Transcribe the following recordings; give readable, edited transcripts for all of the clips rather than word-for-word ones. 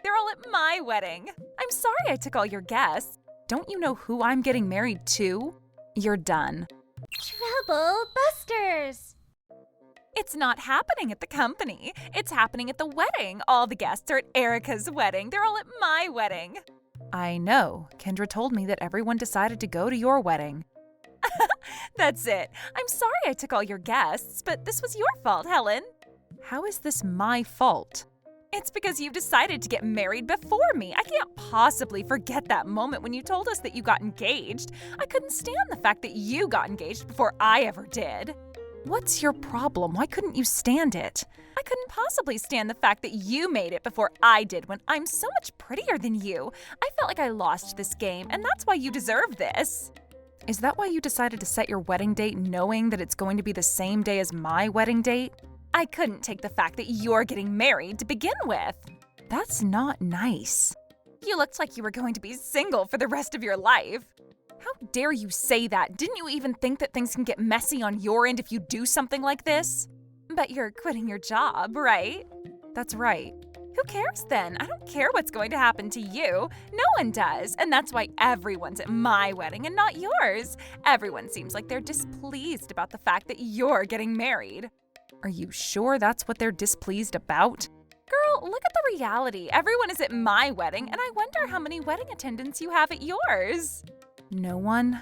They're all at my wedding. I'm sorry I took all your guests. Don't you know who I'm getting married to? You're done. Trouble Busters! It's not happening at the company. It's happening at the wedding. All the guests are at Erika's wedding. They're all at my wedding. I know. Kendra told me that everyone decided to go to your wedding. That's it. I'm sorry I took all your guests, but this was your fault, Helen. How is this my fault? It's because you decided to get married before me. I can't possibly forget that moment when you told us that you got engaged. I couldn't stand the fact that you got engaged before I ever did. What's your problem? Why couldn't you stand it? I couldn't possibly stand the fact that you made it before I did when I'm so much prettier than you. I felt like I lost this game, and that's why you deserve this. Is that why you decided to set your wedding date knowing that it's going to be the same day as my wedding date? I couldn't take the fact that you're getting married to begin with. That's not nice. You looked like you were going to be single for the rest of your life. How dare you say that? Didn't you even think that things can get messy on your end if you do something like this? But you're quitting your job, right? That's right. Who cares then? I don't care what's going to happen to you. No one does. And that's why everyone's at my wedding and not yours. Everyone seems like they're displeased about the fact that you're getting married. Are you sure that's what they're displeased about? Girl, look at the reality. Everyone is at my wedding, and I wonder how many wedding attendants you have at yours. No one.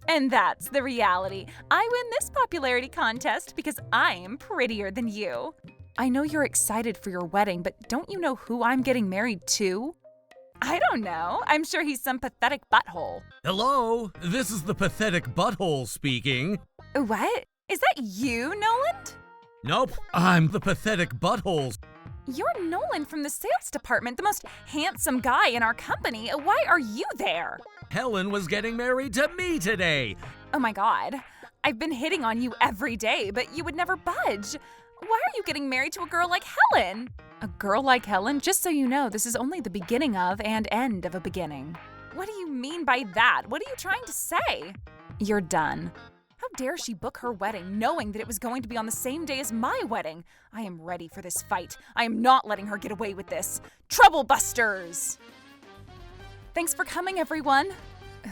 And that's the reality. I win this popularity contest because I'm prettier than you. I know you're excited for your wedding, but don't you know who I'm getting married to? I don't know. I'm sure he's some pathetic butthole. Hello, this is the pathetic butthole speaking. What? Is that you, Noland? Nope, I'm the pathetic butthole. You're Nolan from the sales department, the most handsome guy in our company. Why are you there? Helen was getting married to me today. Oh my God. I've been hitting on you every day, but you would never budge. Why are you getting married to a girl like Helen? A girl like Helen? Just so you know, this is only the beginning of and end of a beginning. What do you mean by that? What are you trying to say? You're done. How dare she book her wedding knowing that it was going to be on the same day as my wedding? I am ready for this fight. I am not letting her get away with this. Trouble Busters! Thanks for coming, everyone.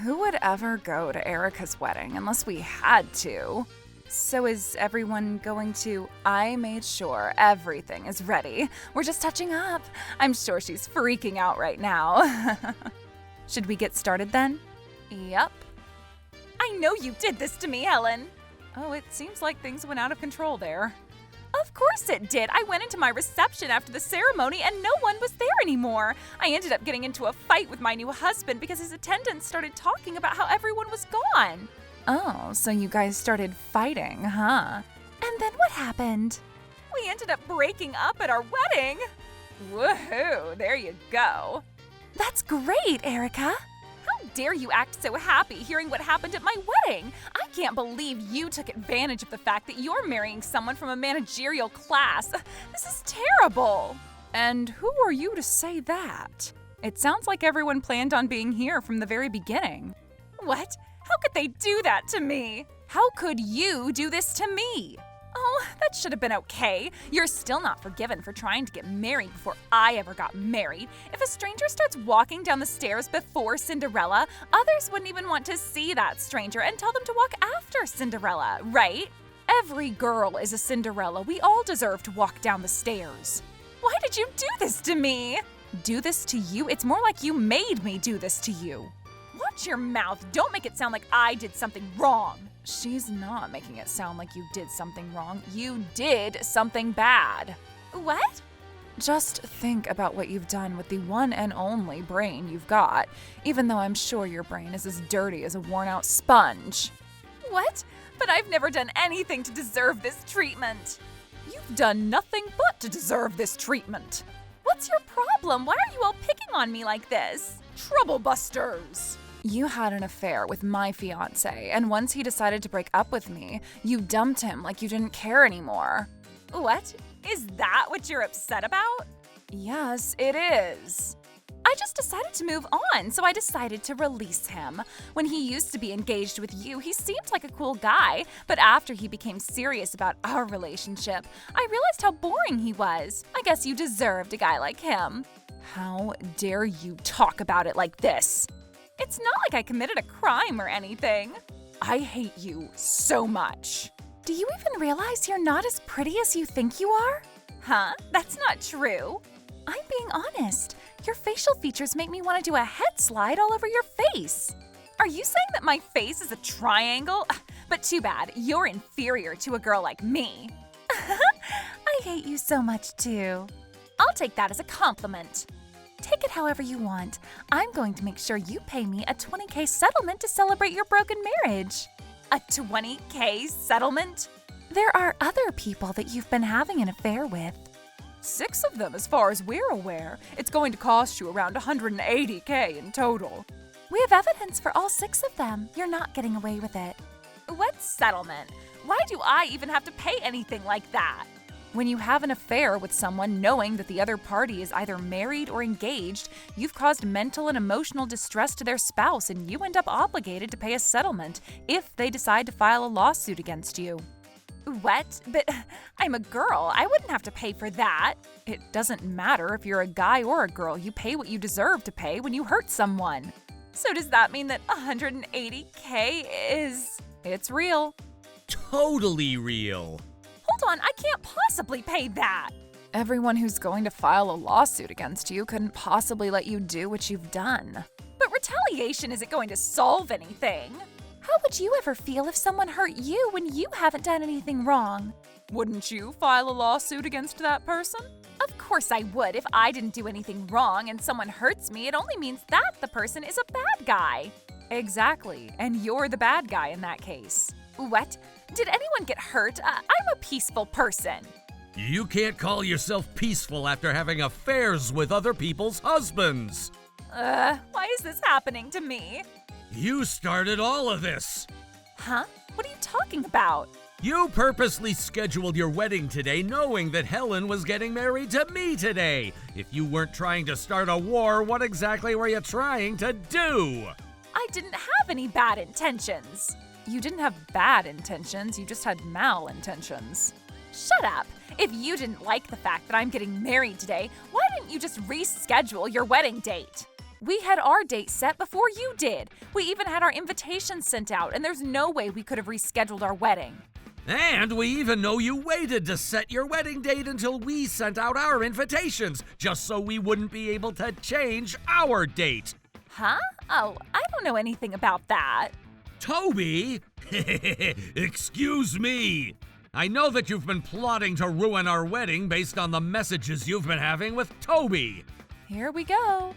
Who would ever go to Erika's wedding unless we had to? So is everyone going to? I made sure everything is ready. We're just touching up. I'm sure she's freaking out right now. Should we get started then? Yep. I know you did this to me, Helen. Oh, it seems like things went out of control there. Of course it did. I went into my reception after the ceremony and no one was there anymore. I ended up getting into a fight with my new husband because his attendants started talking about how everyone was gone. Oh, so you guys started fighting, huh? And then what happened? We ended up breaking up at our wedding. Woohoo, there you go. That's great, Erika. How dare you act so happy hearing what happened at my wedding? I can't believe you took advantage of the fact that you're marrying someone from a managerial class. This is terrible. And who are you to say that? It sounds like everyone planned on being here from the very beginning. What? How could they do that to me? How could you do this to me? Oh, that should have been okay. You're still not forgiven for trying to get married before I ever got married. If a stranger starts walking down the stairs before Cinderella, others wouldn't even want to see that stranger and tell them to walk after Cinderella, right? Every girl is a Cinderella. We all deserve to walk down the stairs. Why did you do this to me? Do this to you? It's more like you made me do this to you. Watch your mouth. Don't make it sound like I did something wrong. She's not making it sound like you did something wrong. You did something bad. What? Just think about what you've done with the one and only brain you've got, even though I'm sure your brain is as dirty as a worn-out sponge. What? But I've never done anything to deserve this treatment. You've done nothing but to deserve this treatment. What's your problem? Why are you all picking on me like this? Trouble Busters! You had an affair with my fiancé, and once he decided to break up with me, you dumped him like you didn't care anymore. What? Is that what you're upset about? Yes, it is. I just decided to move on, so I decided to release him. When he used to be engaged with you, he seemed like a cool guy, but after he became serious about our relationship, I realized how boring he was. I guess you deserved a guy like him. How dare you talk about it like this? It's not like I committed a crime or anything. I hate you so much. Do you even realize you're not as pretty as you think you are? Huh? That's not true. I'm being honest. Your facial features make me want to do a head slide all over your face. Are you saying that my face is a triangle? But too bad, you're inferior to a girl like me. I hate you so much too. I'll take that as a compliment. Take it however you want. I'm going to make sure you pay me a $20,000 settlement to celebrate your broken marriage. A $20,000 settlement? There are other people that you've been having an affair with. 6 of them as far as we're aware. It's going to cost you around $180,000 in total. We have evidence for all 6 of them. You're not getting away with it. What settlement? Why do I even have to pay anything like that? When you have an affair with someone knowing that the other party is either married or engaged, you've caused mental and emotional distress to their spouse and you end up obligated to pay a settlement if they decide to file a lawsuit against you. What? But I'm a girl. I wouldn't have to pay for that. It doesn't matter if you're a guy or a girl. You pay what you deserve to pay when you hurt someone. So does that mean that $180,000 is... It's real. Totally real. Hold on, I can't possibly pay that. Everyone who's going to file a lawsuit against you couldn't possibly let you do what you've done. But retaliation isn't going to solve anything. How would you ever feel if someone hurt you when you haven't done anything wrong? Wouldn't you file a lawsuit against that person? Of course I would. If I didn't do anything wrong and someone hurts me, it only means that the person is a bad guy. Exactly, and you're the bad guy in that case. What? Did anyone get hurt? I'm a peaceful person. You can't call yourself peaceful after having affairs with other people's husbands. Why is this happening to me? You started all of this. Huh? What are you talking about? You purposely scheduled your wedding today knowing that Helen was getting married to me today. If you weren't trying to start a war, what exactly were you trying to do? I didn't have any bad intentions. You didn't have bad intentions, you just had malintentions. Shut up! If you didn't like the fact that I'm getting married today, why didn't you just reschedule your wedding date? We had our date set before you did. We even had our invitations sent out, and there's no way we could have rescheduled our wedding. And we even know you waited to set your wedding date until we sent out our invitations, just so we wouldn't be able to change our date. Huh? Oh, I don't know anything about that. Toby? Excuse me. I know that you've been plotting to ruin our wedding based on the messages you've been having with Toby. Here we go.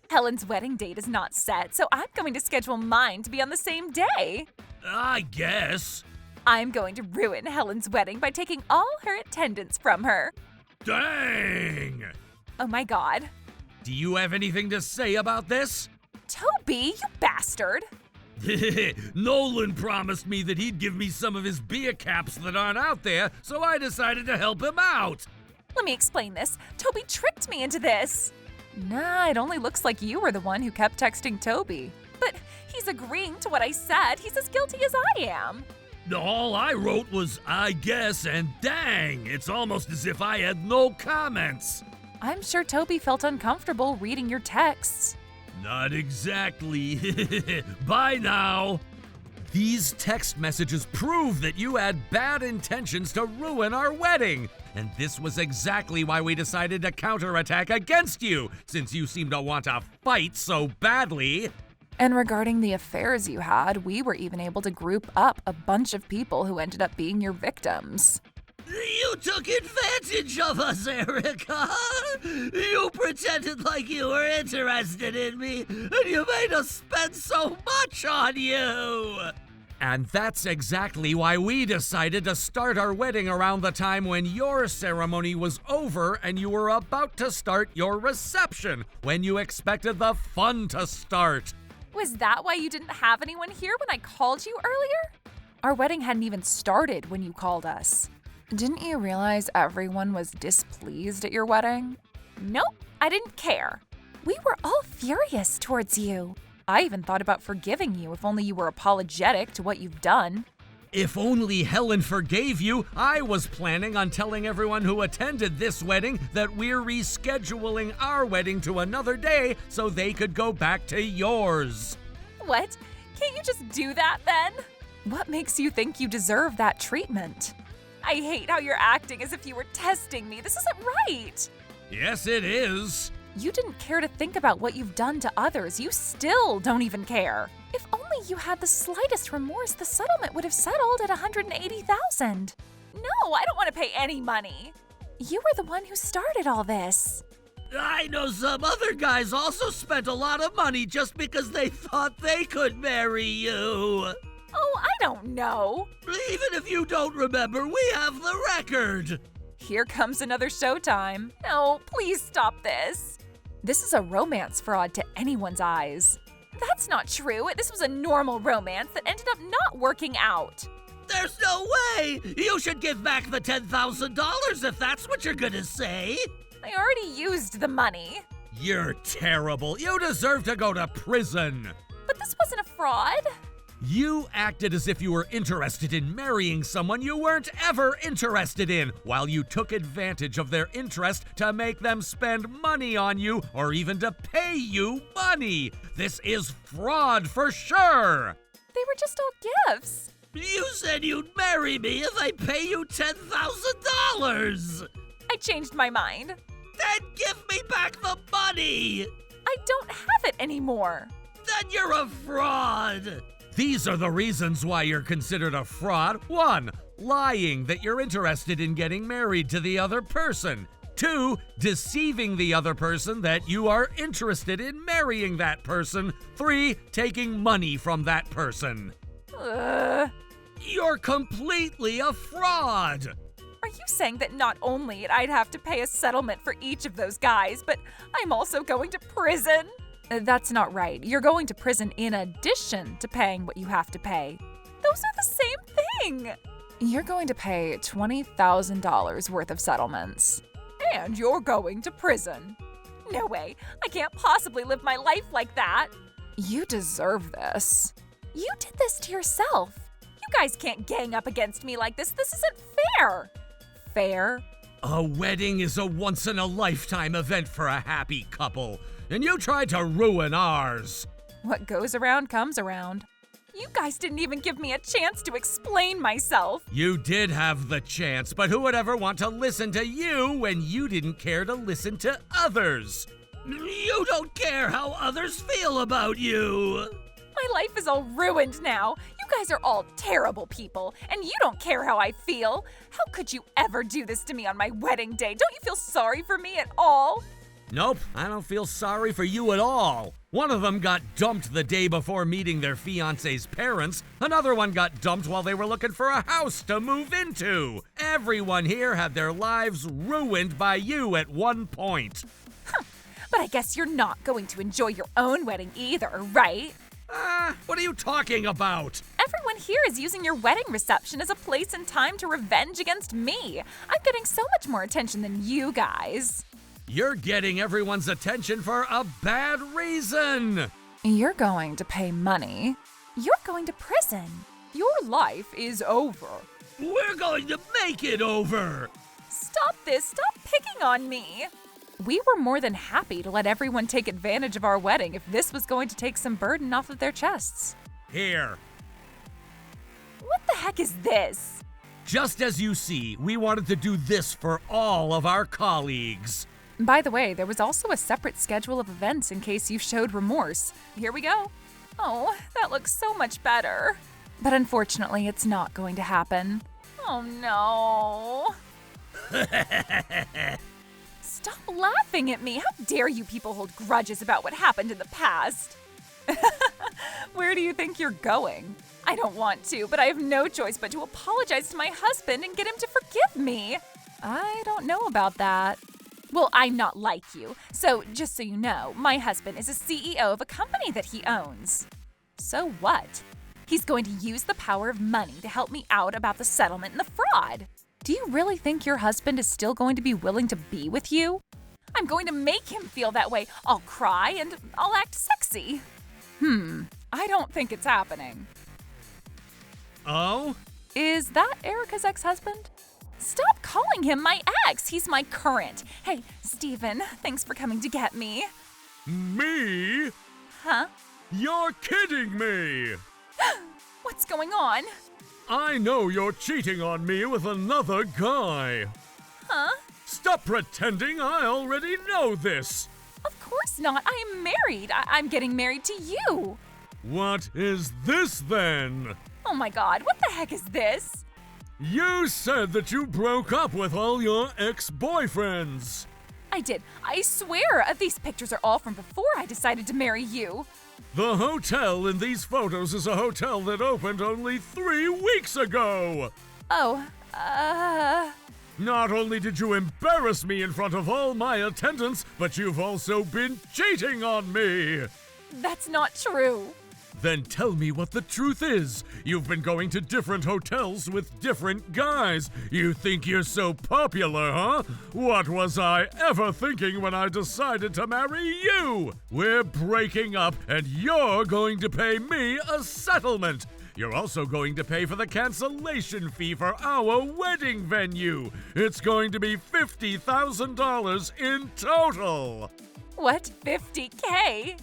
Helen's wedding date is not set, so I'm going to schedule mine to be on the same day. I guess. I'm going to ruin Helen's wedding by taking all her attendance from her. Dang! Oh my God. Do you have anything to say about this? Toby, you bastard! Nolan promised me that he'd give me some of his beer caps that aren't out there, so I decided to help him out. Let me explain this. Toby tricked me into this. Nah, it only looks like you were the one who kept texting Toby. But he's agreeing to what I said. He's as guilty as I am. All I wrote was, I guess, and dang, it's almost as if I had no comments. I'm sure Toby felt uncomfortable reading your texts. Not exactly. Bye now. These text messages prove that you had bad intentions to ruin our wedding. And this was exactly why we decided to counterattack against you, since you seem to want to fight so badly. And regarding the affairs you had, we were even able to group up a bunch of people who ended up being your victims. You took advantage of us, Erika! You pretended like you were interested in me, and you made us spend so much on you! And that's exactly why we decided to start our wedding around the time when your ceremony was over and you were about to start your reception, when you expected the fun to start. Was that why you didn't have anyone here when I called you earlier? Our wedding hadn't even started when you called us. Didn't you realize everyone was displeased at your wedding? Nope, I didn't care. We were all furious towards you. I even thought about forgiving you if only you were apologetic to what you've done. If only Helen forgave you, I was planning on telling everyone who attended this wedding that we're rescheduling our wedding to another day so they could go back to yours. What? Can't you just do that then? What makes you think you deserve that treatment? I hate how you're acting as if you were testing me. This isn't right. Yes, it is. You didn't care to think about what you've done to others. You still don't even care. If only you had the slightest remorse, the settlement would have settled at $180,000. No, I don't want to pay any money. You were the one who started all this. I know some other guys also spent a lot of money just because they thought they could marry you. Oh, I don't know. Even if you don't remember, we have the record. Here comes another showtime. No, please stop this. This is a romance fraud to anyone's eyes. That's not true. This was a normal romance that ended up not working out. There's no way! You should give back the $10,000 if that's what you're gonna say. I already used the money. You're terrible. You deserve to go to prison. But this wasn't a fraud. You acted as if you were interested in marrying someone you weren't ever interested in, while you took advantage of their interest to make them spend money on you or even to pay you money. This is fraud for sure. They were just all gifts. You said you'd marry me if I pay you $10,000. I changed my mind. Then give me back the money. I don't have it anymore. Then you're a fraud. These are the reasons why you're considered a fraud. 1. Lying that you're interested in getting married to the other person. 2. Deceiving the other person that you are interested in marrying that person. 3. Taking money from that person. You're completely a fraud. Are you saying that not only I'd have to pay a settlement for each of those guys, but I'm also going to prison? That's not right. You're going to prison in addition to paying what you have to pay. Those are the same thing. You're going to pay $20,000 worth of settlements. And you're going to prison. No way. I can't possibly live my life like that. You deserve this. You did this to yourself. You guys can't gang up against me like this. This isn't fair. Fair? A wedding is a once-in-a-lifetime event for a happy couple, and you tried to ruin ours. What goes around comes around. You guys didn't even give me a chance to explain myself. You did have the chance, but who would ever want to listen to you when you didn't care to listen to others? You don't care how others feel about you. My life is all ruined now. You guys are all terrible people, and you don't care how I feel. How could you ever do this to me on my wedding day? Don't you feel sorry for me at all? Nope, I don't feel sorry for you at all. One of them got dumped the day before meeting their fiancé's parents. Another one got dumped while they were looking for a house to move into. Everyone here had their lives ruined by you at one point. But I guess you're not going to enjoy your own wedding either, right? What are you talking about? Everyone here is using your wedding reception as a place and time to revenge against me. I'm getting so much more attention than you guys. You're getting everyone's attention for a bad reason. You're going to pay money. You're going to prison. Your life is over. We're going to make it over. Stop this. Stop picking on me. We were more than happy to let everyone take advantage of our wedding if this was going to take some burden off of their chests. Here. What the heck is this? Just as you see, we wanted to do this for all of our colleagues. By the way, there was also a separate schedule of events in case you showed remorse. Here we go. Oh, that looks so much better. But unfortunately, it's not going to happen. Oh no. Stop laughing at me. How dare you people hold grudges about what happened in the past? Where do you think you're going? I don't want to, but I have no choice but to apologize to my husband and get him to forgive me. I don't know about that. Well, I'm not like you. So, just so you know, my husband is a CEO of a company that he owns. So what? He's going to use the power of money to help me out about the settlement and the fraud. Do you really think your husband is still going to be willing to be with you? I'm going to make him feel that way. I'll cry and I'll act sexy. I don't think it's happening. Oh? Is that Erika's ex-husband? Stop calling him my ex. He's my current. Hey, Steven, thanks for coming to get me. Me? Huh? You're kidding me! What's going on? I know you're cheating on me with another guy. Huh? Stop pretending I already know this. Of course not. I am married. I'm getting married to you. What is this then? Oh my God, what the heck is this? You said that you broke up with all your ex-boyfriends. I did. I swear, these pictures are all from before I decided to marry you. The hotel in these photos is a hotel that opened only 3 weeks ago. Oh, Not only did you embarrass me in front of all my attendants, but you've also been cheating on me. that's not true. Then tell me what the truth is. You've been going to different hotels with different guys. You think you're so popular, huh? What was I ever thinking when I decided to marry you? We're breaking up, and you're going to pay me a settlement. You're also going to pay for the cancellation fee for our wedding venue. It's going to be $50,000 in total. What, 50K?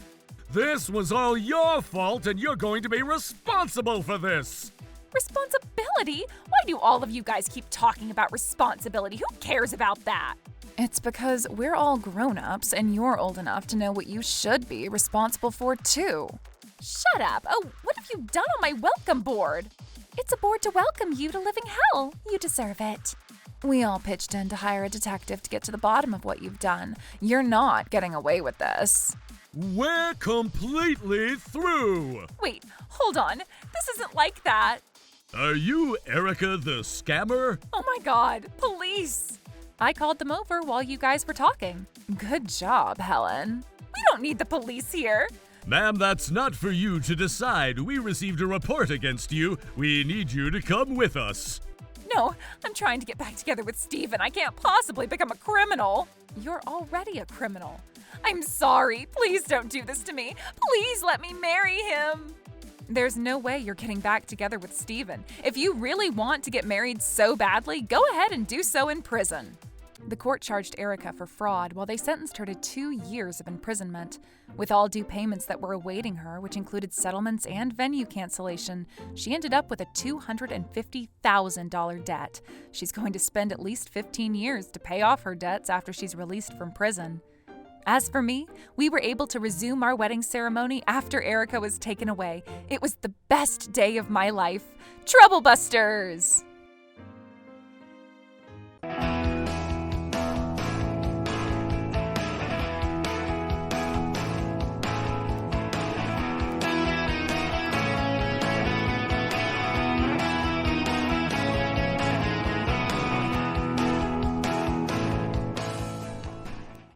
This was all your fault, and you're going to be responsible for this. Responsibility? Why do all of you guys keep talking about responsibility? Who cares about that? It's because we're all grown-ups and you're old enough to know what you should be responsible for too. Shut up. Oh, what have you done on my welcome board? It's a board to welcome you to living hell. You deserve it. We all pitched in to hire a detective to get to the bottom of what you've done. You're not getting away with this. We're completely through. Wait, hold on. This isn't like that. Are you Erika the scammer? Oh my God, police! I called them over while you guys were talking. Good job, Helen. We don't need the police here. Ma'am, that's not for you to decide. We received a report against you. We need you to come with us. No, I'm trying to get back together with Steven. I can't possibly become a criminal. You're already a criminal. I'm sorry. Please don't do this to me. Please let me marry him. There's no way you're getting back together with Steven. If you really want to get married so badly, go ahead and do so in prison. The court charged Erika for fraud while they sentenced her to 2 years of imprisonment. With all due payments that were awaiting her, which included settlements and venue cancellation, she ended up with a $250,000 debt. She's going to spend at least 15 years to pay off her debts after she's released from prison. As for me, we were able to resume our wedding ceremony after Erika was taken away. It was the best day of my life. Trouble Busters!